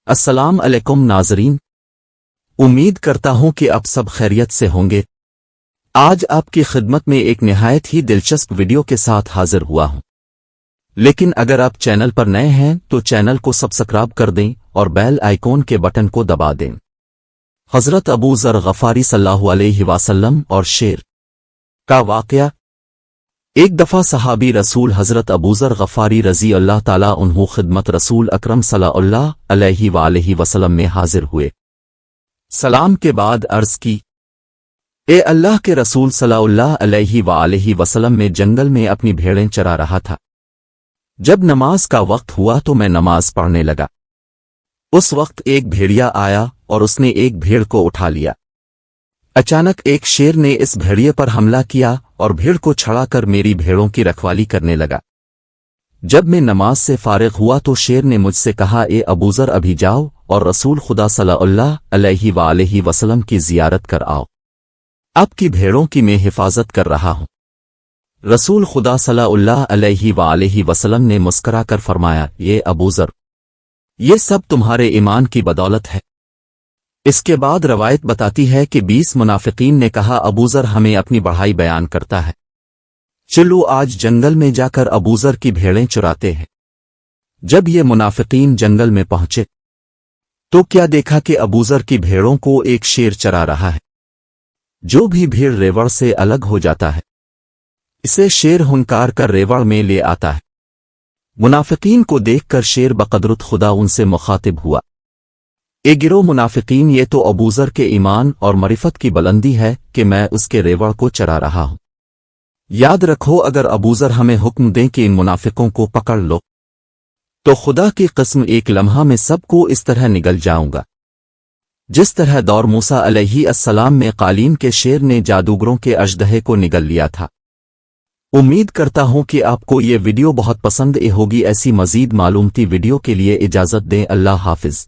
السلام علیکم ناظرین، امید کرتا ہوں کہ آپ سب خیریت سے ہوں گے۔ آج آپ کی خدمت میں ایک نہایت ہی دلچسپ ویڈیو کے ساتھ حاضر ہوا ہوں، لیکن اگر آپ چینل پر نئے ہیں تو چینل کو سبسکرائب کر دیں اور بیل آئیکن کے بٹن کو دبا دیں۔ حضرت ابو ذر غفاری صلی اللہ علیہ وسلم اور شیر کا واقعہ۔ ایک دفعہ صحابی رسول حضرت ابو ذر غفاری رضی اللہ تعالیٰ عنہ خدمت رسول اکرم صلی اللہ علیہ وآلہ وسلم میں حاضر ہوئے۔ سلام کے بعد عرض کی، اے اللہ کے رسول صلی اللہ علیہ وآلہ وسلم، میں جنگل میں اپنی بھیڑیں چرا رہا تھا۔ جب نماز کا وقت ہوا تو میں نماز پڑھنے لگا۔ اس وقت ایک بھیڑیا آیا اور اس نے ایک بھیڑ کو اٹھا لیا۔ اچانک ایک شیر نے اس بھیڑیے پر حملہ کیا اور بھیڑ کو چھڑا کر میری بھیڑوں کی رکھوالی کرنے لگا۔ جب میں نماز سے فارغ ہوا تو شیر نے مجھ سے کہا، اے ابو ذر، ابھی جاؤ اور رسول خدا صلی اللہ علیہ وآلہ وسلم کی زیارت کر آؤ، آپ کی بھیڑوں کی میں حفاظت کر رہا ہوں۔ رسول خدا صلی اللہ علیہ وآلہ وسلم نے مسکرا کر فرمایا، یہ ابو ذر، یہ سب تمہارے ایمان کی بدولت ہے۔ اس کے بعد روایت بتاتی ہے کہ 20 منافقین نے کہا، ابو ذر ہمیں اپنی بڑائی بیان کرتا ہے، چلو آج جنگل میں جا کر ابو ذر کی بھیڑیں چراتے ہیں۔ جب یہ منافقین جنگل میں پہنچے تو کیا دیکھا کہ ابو ذر کی بھیڑوں کو ایک شیر چرا رہا ہے۔ جو بھی بھیڑ ریوڑ سے الگ ہو جاتا ہے، اسے شیر ہنکار کر ریوڑ میں لے آتا ہے۔ منافقین کو دیکھ کر شیر بقدرت خدا ان سے مخاطب ہوا، اے گروہ منافقین، یہ تو ابو ذر کے ایمان اور معرفت کی بلندی ہے کہ میں اس کے ریوڑ کو چرا رہا ہوں۔ یاد رکھو، اگر ابو ذر ہمیں حکم دیں کہ ان منافقوں کو پکڑ لو تو خدا کی قسم ایک لمحہ میں سب کو اس طرح نگل جاؤں گا جس طرح دور موسیٰ علیہ السلام میں قالین کے شیر نے جادوگروں کے اژدہے کو نگل لیا تھا۔ امید کرتا ہوں کہ آپ کو یہ ویڈیو بہت پسند ہوگی۔ ایسی مزید معلوماتی ویڈیو کے لیے اجازت دیں۔ اللہ حافظ۔